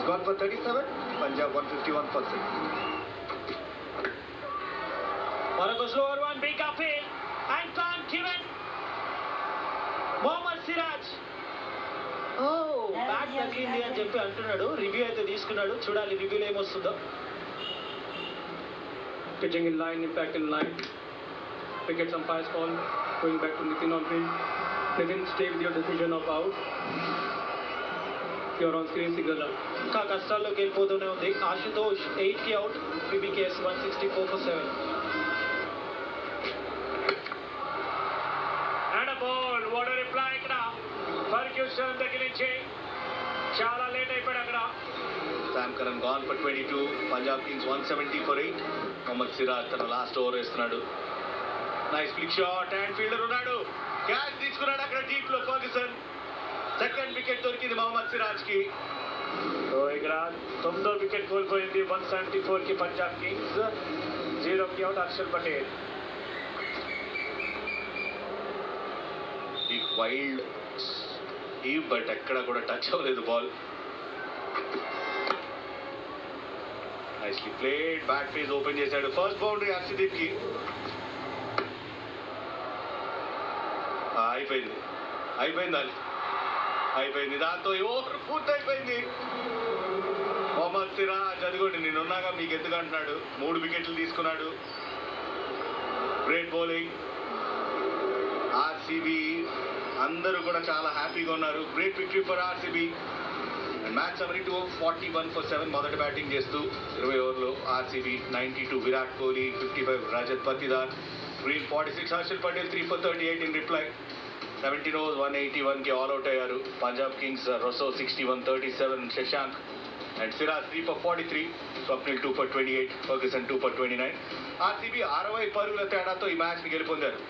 Gone for 37. Punjab 151 for 6. Marago slower one, big appeal, and can't given. Mohammad Siraj. Bat తగిలింది అని చెప్పి అంటున్నాడు. Review అయితే తీసుకున్నాడు. చూడాలి రివ్యూలో ఏమొస్తుందో. Pitching in line, impact in line. Wickets umpire's call. Going back to Nitin on field. Nitin, stay with your decision of out. You're on screen, signal out. ఇంకా కష్టాల్లోకి వెళ్ళిపోతూనే ఉంది. ఆశుతోష్ 8కి out. PBKS 164 for 7. And ball what a reply ఇక్కడ. Ferguson దగ్గర నుంచి చాలా late అయిపోయాడు అక్కడ. Sam Curran gone for 22. Punjab Kings 170 for 8. Mohammad Siraj తన లాస్ట్ ఓవర్ వేస్తున్నాడు. Nice flick shot and fielder ఉన్నాడు. క్యాచ్ తీసుకున్నాడు అక్కడ డీప్ లో ఫర్గ్యూసన్. సెకండ్ వికెట్ దొరికింది మొహమ్మద్ సిరాజ్ కి. సో ఇక్కడ 9వ వికెట్ కోల్పోయింది. 174కి పంజాబ్ కింగ్స్. 0కి అవుట్ హర్షల్ పటేల్. ఈ వైల్డ్ బట్ ఎక్కడ కూడా టచ్ అవ్వలేదు ball. Nicely played. Back phase open చేశాడు. ఫస్ట్ బౌండరీ హర్షదీప్ కి. అయిపోయింది దాంతో ఓవర్ పూర్తయిపోయింది. మొహమ్మద్ సిరాజ్ అదిగోండి నేనున్నాగా మీకు ఎందుకు అంటున్నాడు. 3 వికెట్లు తీసుకున్నాడు. Great bowling. ఆర్సీబీ అందరూ కూడా చాలా హ్యాపీగా ఉన్నారు. Great victory for RCB. Match summary 41 for 7. మొదట బ్యాటింగ్ చేస్తూ 20 ఓవర్లో RCB 92. Virat Kohli 55. Rajat Patidar. Green 46. Harshal Patel 3 for 38 in reply. 17 overs 181కి ఆల్అవుట్ అయ్యారు. Punjab kings Rossouw 61. 37 Shashank and Siraj 3 for 43. Swapnil 2 for 28. Ferguson 2 for 29. RCB 60 పరుగుల తేడాతో ఈ మ్యాచ్ని గెలుపొందారు.